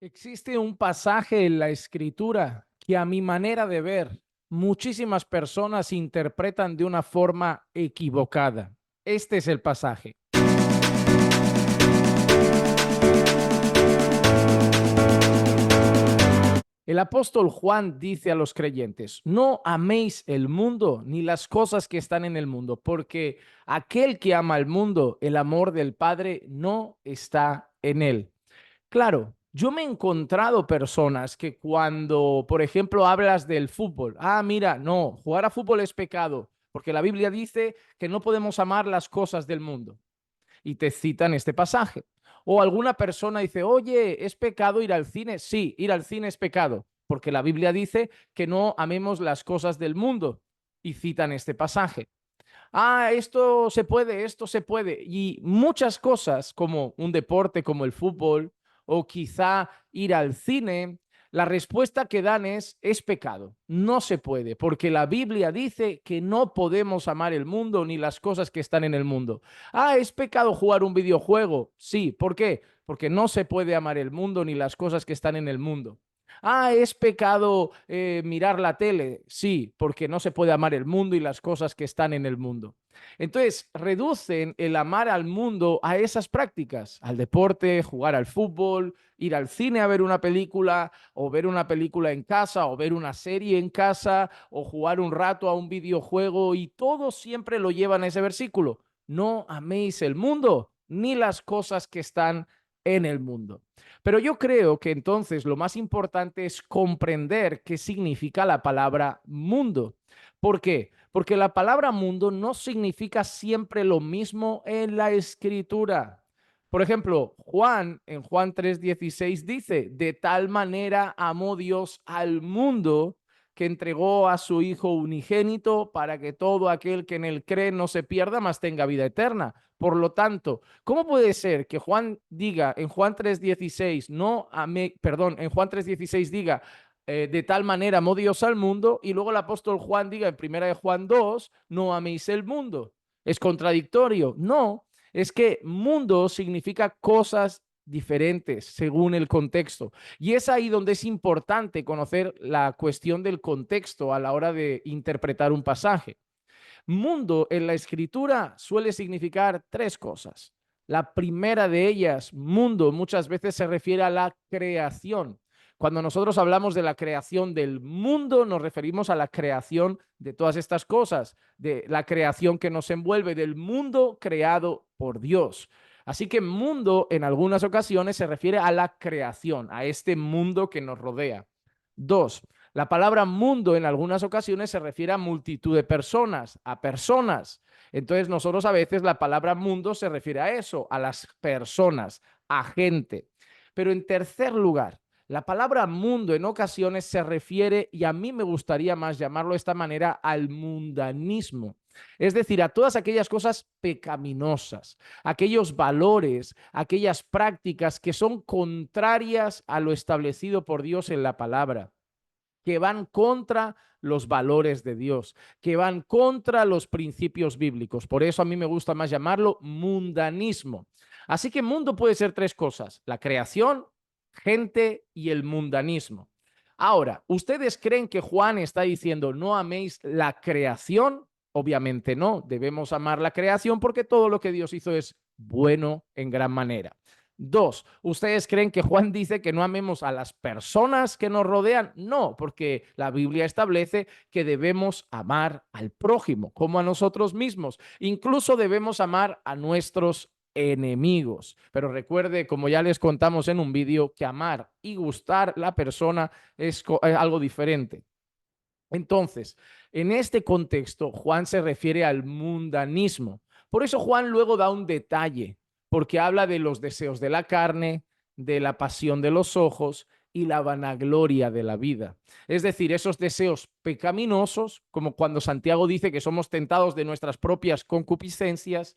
Existe un pasaje en la Escritura que a mi manera de ver, muchísimas personas interpretan de una forma equivocada. Este es el pasaje. El apóstol Juan dice a los creyentes, no améis el mundo ni las cosas que están en el mundo, porque aquel que ama al mundo, el amor del Padre no está en él. Claro, yo me he encontrado personas que cuando, por ejemplo, hablas del fútbol, mira, no, jugar a fútbol es pecado, porque la Biblia dice que no podemos amar las cosas del mundo y te citan este pasaje. O alguna persona dice, oye, ¿es pecado ir al cine? Sí, ir al cine es pecado, porque la Biblia dice que no amemos las cosas del mundo y citan este pasaje. Esto se puede. Y muchas cosas como un deporte como el fútbol o quizá ir al cine, la respuesta que dan es pecado. No se puede, porque la Biblia dice que no podemos amar el mundo ni las cosas que están en el mundo. ¿Es pecado jugar un videojuego? Sí. ¿Por qué? Porque no se puede amar el mundo ni las cosas que están en el mundo. ¿Es pecado mirar la tele? Sí, porque no se puede amar el mundo y las cosas que están en el mundo. Entonces, reducen el amar al mundo a esas prácticas, al deporte, jugar al fútbol, ir al cine a ver una película, o ver una película en casa, o ver una serie en casa, o jugar un rato a un videojuego, y todo siempre lo llevan a ese versículo. No améis el mundo, ni las cosas que están en el mundo. Pero yo creo que entonces lo más importante es comprender qué significa la palabra mundo. ¿Por qué? Porque la palabra mundo no significa siempre lo mismo en la escritura. Por ejemplo, Juan, en Juan 3:16 dice, de tal manera amó Dios al mundo que entregó a su Hijo unigénito para que todo aquel que en él cree no se pierda, mas tenga vida eterna. Por lo tanto, ¿cómo puede ser que Juan diga en Juan 3:16, no amé, perdón, en Juan 3:16 diga, de tal manera amó Dios al mundo, y luego el apóstol Juan diga en primera de Juan 2, no améis el mundo? ¿Es contradictorio? No, es que mundo significa cosas diferentes según el contexto. Y es ahí donde es importante conocer la cuestión del contexto a la hora de interpretar un pasaje. Mundo en la escritura suele significar tres cosas. La primera de ellas, mundo, muchas veces se refiere a la creación. Cuando nosotros hablamos de la creación del mundo, nos referimos a la creación de todas estas cosas, de la creación que nos envuelve, del mundo creado por Dios. Así que mundo en algunas ocasiones se refiere a la creación, a este mundo que nos rodea. Dos, la palabra mundo en algunas ocasiones se refiere a multitud de personas, a personas. Entonces nosotros a veces la palabra mundo se refiere a eso, a las personas, a gente. Pero en tercer lugar, la palabra mundo en ocasiones se refiere, y a mí me gustaría más llamarlo de esta manera, al mundanismo. Es decir, a todas aquellas cosas pecaminosas, aquellos valores, aquellas prácticas que son contrarias a lo establecido por Dios en la palabra, que van contra los valores de Dios, que van contra los principios bíblicos. Por eso a mí me gusta más llamarlo mundanismo. Así que mundo puede ser tres cosas: la creación, gente y el mundanismo. Ahora, ¿ustedes creen que Juan está diciendo no améis la creación? Obviamente no, debemos amar la creación porque todo lo que Dios hizo es bueno en gran manera. Dos, ¿ustedes creen que Juan dice que no amemos a las personas que nos rodean? No, porque la Biblia establece que debemos amar al prójimo como a nosotros mismos. Incluso debemos amar a nuestros enemigos. Pero recuerde, como ya les contamos en un vídeo, que amar y gustar la persona es algo diferente. Entonces, en este contexto, Juan se refiere al mundanismo. Por eso Juan luego da un detalle, porque habla de los deseos de la carne, de la pasión de los ojos y la vanagloria de la vida. Es decir, esos deseos pecaminosos, como cuando Santiago dice que somos tentados de nuestras propias concupiscencias,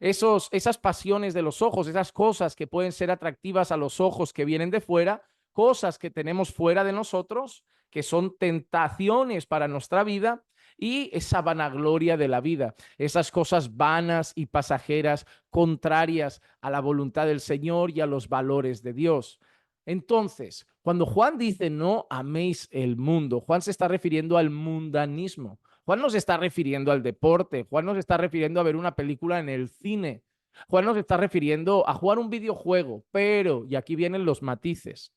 esas pasiones de los ojos, esas cosas que pueden ser atractivas a los ojos que vienen de fuera, cosas que tenemos fuera de nosotros, que son tentaciones para nuestra vida, y esa vanagloria de la vida, esas cosas vanas y pasajeras, contrarias a la voluntad del Señor y a los valores de Dios. Entonces, cuando Juan dice no améis el mundo, Juan se está refiriendo al mundanismo. Juan no se está refiriendo al deporte, Juan no se está refiriendo a ver una película en el cine. Juan nos está refiriendo a jugar un videojuego, pero, y aquí vienen los matices,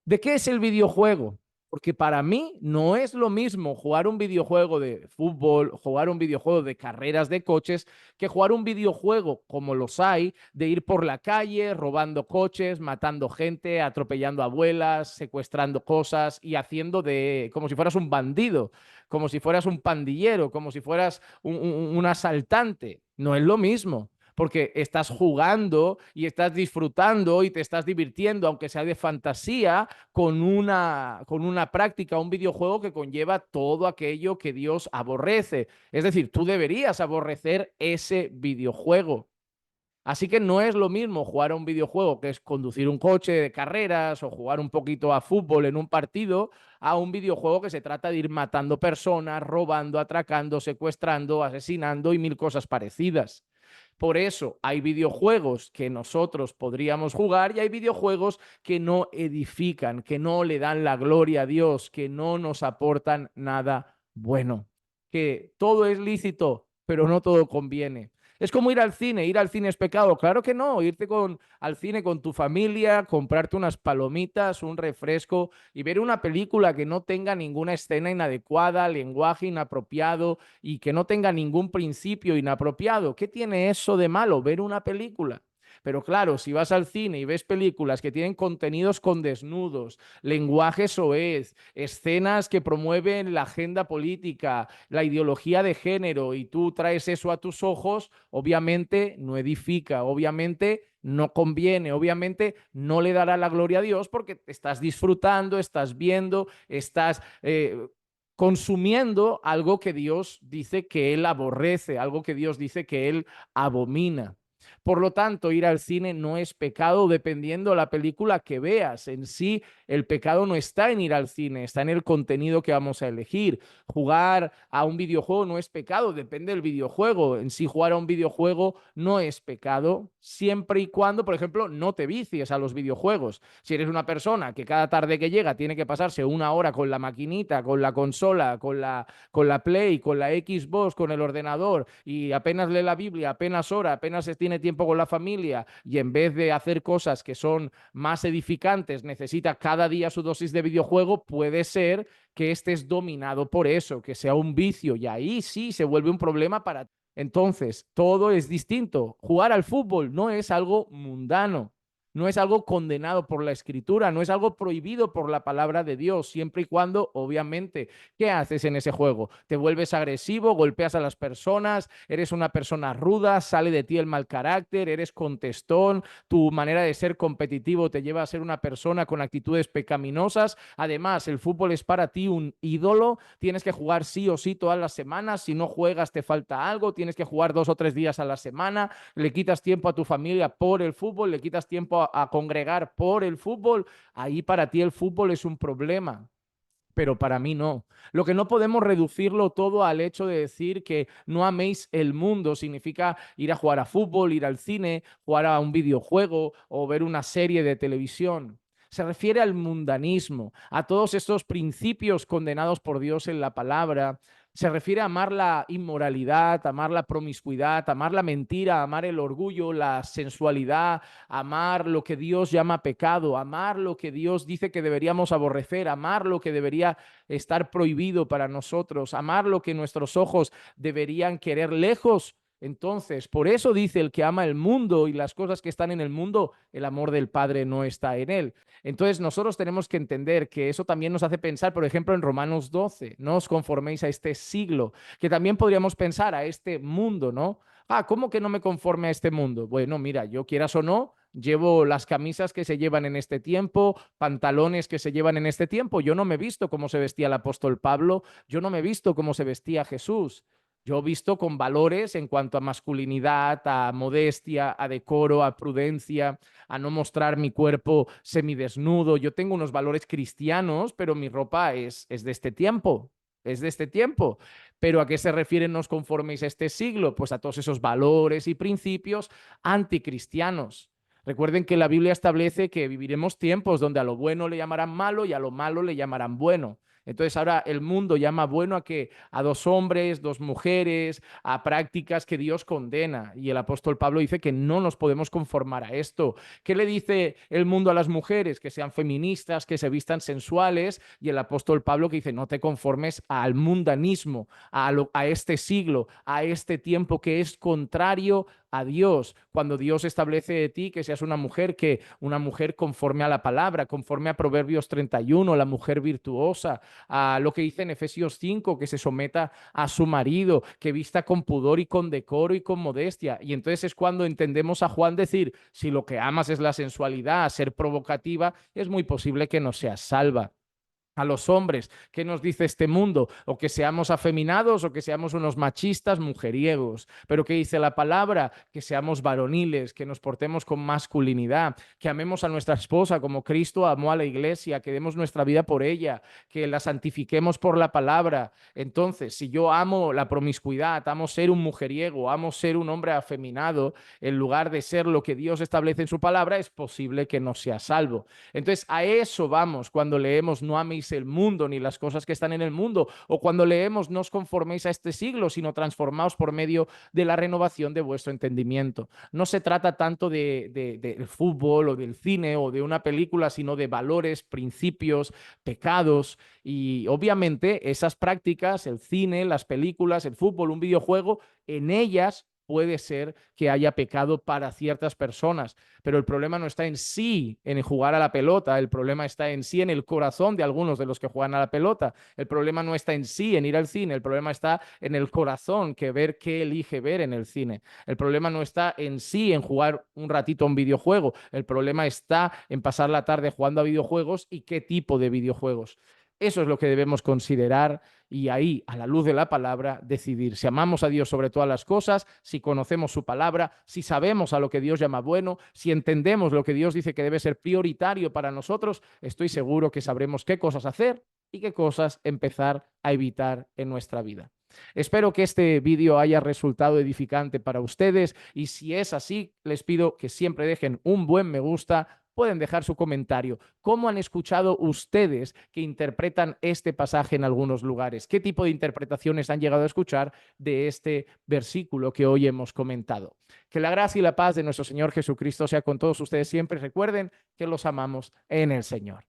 ¿de qué es el videojuego? Porque para mí no es lo mismo jugar un videojuego de fútbol, jugar un videojuego de carreras de coches, que jugar un videojuego como los hay, de ir por la calle robando coches, matando gente, atropellando abuelas, secuestrando cosas y haciendo de como si fueras un bandido, como si fueras un pandillero, como si fueras un asaltante. No es lo mismo porque estás jugando y estás disfrutando y te estás divirtiendo, aunque sea de fantasía, con una práctica, un videojuego que conlleva todo aquello que Dios aborrece. Es decir, tú deberías aborrecer ese videojuego. Así que no es lo mismo jugar a un videojuego que es conducir un coche de carreras o jugar un poquito a fútbol en un partido, a un videojuego que se trata de ir matando personas, robando, atracando, secuestrando, asesinando y mil cosas parecidas. Por eso hay videojuegos que nosotros podríamos jugar y hay videojuegos que no edifican, que no le dan la gloria a Dios, que no nos aportan nada bueno. Que todo es lícito, pero no todo conviene. Es como ir al cine. ¿Ir al cine es pecado? Claro que no. Irte al cine con tu familia, comprarte unas palomitas, un refresco y ver una película que no tenga ninguna escena inadecuada, lenguaje inapropiado y que no tenga ningún principio inapropiado. ¿Qué tiene eso de malo ver una película? Pero claro, si vas al cine y ves películas que tienen contenidos con desnudos, lenguaje soez, escenas que promueven la agenda política, la ideología de género, y tú traes eso a tus ojos, obviamente no edifica, obviamente no conviene, obviamente no le dará la gloria a Dios porque estás disfrutando, estás viendo, estás consumiendo algo que Dios dice que Él aborrece, algo que Dios dice que Él abomina. Por lo tanto, ir al cine no es pecado dependiendo de la película que veas. En sí, el pecado no está en ir al cine, está en el contenido que vamos a elegir. Jugar a un videojuego no es pecado, depende del videojuego. En sí, jugar a un videojuego no es pecado, siempre y cuando, por ejemplo, no te vicies a los videojuegos. Si eres una persona que cada tarde que llega tiene que pasarse una hora con la maquinita, con la consola, con la Play, con la Xbox, con el ordenador, y apenas lee la Biblia, apenas ora, apenas tiene tiempo con la familia, y en vez de hacer cosas que son más edificantes, necesita cada día su dosis de videojuego, puede ser que estés dominado por eso, que sea un vicio, y ahí sí se vuelve un problema para ti. Entonces, todo es distinto. Jugar al fútbol no es algo mundano, no es algo condenado por la escritura, no es algo prohibido por la palabra de Dios, siempre y cuando, obviamente, ¿qué haces en ese juego? ¿Te vuelves agresivo, golpeas a las personas, eres una persona ruda, sale de ti el mal carácter, eres contestón, tu manera de ser competitivo te lleva a ser una persona con actitudes pecaminosas? Además, el fútbol es para ti un ídolo, tienes que jugar sí o sí todas las semanas, si no juegas te falta algo, tienes que jugar 2 o 3 días a la semana, le quitas tiempo a tu familia por el fútbol, le quitas tiempo a congregar por el fútbol, ahí para ti el fútbol es un problema. Pero para mí no. Lo que no podemos reducirlo todo al hecho de decir que no améis el mundo significa ir a jugar a fútbol, ir al cine, jugar a un videojuego o ver una serie de televisión. Se refiere al mundanismo, a todos estos principios condenados por Dios en la palabra. Se refiere a amar la inmoralidad, amar la promiscuidad, amar la mentira, amar el orgullo, la sensualidad, amar lo que Dios llama pecado, amar lo que Dios dice que deberíamos aborrecer, amar lo que debería estar prohibido para nosotros, amar lo que nuestros ojos deberían querer lejos. Entonces, por eso dice el que ama el mundo y las cosas que están en el mundo, el amor del Padre no está en él. Entonces, nosotros tenemos que entender que eso también nos hace pensar, por ejemplo, en Romanos 12, no os conforméis a este siglo, que también podríamos pensar a este mundo, ¿no? Ah, ¿cómo que no me conforme a este mundo? Bueno, mira, yo quieras o no, llevo las camisas que se llevan en este tiempo, pantalones que se llevan en este tiempo. Yo no me he visto cómo se vestía el apóstol Pablo, yo no me he visto cómo se vestía Jesús. Yo he visto con valores en cuanto a masculinidad, a modestia, a decoro, a prudencia, a no mostrar mi cuerpo semidesnudo. Yo tengo unos valores cristianos, pero mi ropa es de este tiempo, es de este tiempo. ¿Pero a qué se refieren nos conforméis a este siglo? Pues a todos esos valores y principios anticristianos. Recuerden que la Biblia establece que viviremos tiempos donde a lo bueno le llamarán malo y a lo malo le llamarán bueno. Entonces ahora el mundo llama bueno a que a dos hombres, dos mujeres, a prácticas que Dios condena. Y el apóstol Pablo dice que no nos podemos conformar a esto. ¿Qué le dice el mundo a las mujeres? Que sean feministas, que se vistan sensuales. Y el apóstol Pablo que dice, no te conformes al mundanismo, a este siglo, a este tiempo que es contrario a Dios, cuando Dios establece de ti que seas una mujer, que una mujer conforme a la palabra, conforme a Proverbios 31, la mujer virtuosa, a lo que dice en Efesios 5, que se someta a su marido, que vista con pudor y con decoro y con modestia. Y entonces es cuando entendemos a Juan decir, si lo que amas es la sensualidad, ser provocativa, es muy posible que no seas salva. A los hombres, ¿qué nos dice este mundo? O que seamos afeminados o que seamos unos machistas mujeriegos. Pero ¿qué dice la palabra? Que seamos varoniles, que nos portemos con masculinidad, que amemos a nuestra esposa como Cristo amó a la iglesia, que demos nuestra vida por ella, que la santifiquemos por la palabra. Entonces, si yo amo la promiscuidad, amo ser un mujeriego, amo ser un hombre afeminado, en lugar de ser lo que Dios establece en su palabra, es posible que no sea salvo. Entonces, a eso vamos cuando leemos no améis el mundo ni las cosas que están en el mundo, o cuando leemos no os conforméis a este siglo, sino transformaos por medio de la renovación de vuestro entendimiento. No se trata tanto del fútbol o del cine o de una película, sino de valores, principios, pecados, y obviamente esas prácticas, el cine, las películas, el fútbol, un videojuego, en ellas puede ser que haya pecado para ciertas personas, pero el problema no está en sí en jugar a la pelota, el problema está en sí en el corazón de algunos de los que juegan a la pelota, el problema no está en sí en ir al cine, el problema está en el corazón, que ver qué elige ver en el cine, el problema no está en sí en jugar un ratito a un videojuego, el problema está en pasar la tarde jugando a videojuegos y qué tipo de videojuegos. Eso es lo que debemos considerar y ahí, a la luz de la palabra, decidir si amamos a Dios sobre todas las cosas, si conocemos su palabra, si sabemos a lo que Dios llama bueno, si entendemos lo que Dios dice que debe ser prioritario para nosotros, estoy seguro que sabremos qué cosas hacer y qué cosas empezar a evitar en nuestra vida. Espero que este vídeo haya resultado edificante para ustedes y si es así, les pido que siempre dejen un buen me gusta. Pueden dejar su comentario. ¿Cómo han escuchado ustedes que interpretan este pasaje en algunos lugares? ¿Qué tipo de interpretaciones han llegado a escuchar de este versículo que hoy hemos comentado? Que la gracia y la paz de nuestro Señor Jesucristo sea con todos ustedes siempre. Recuerden que los amamos en el Señor.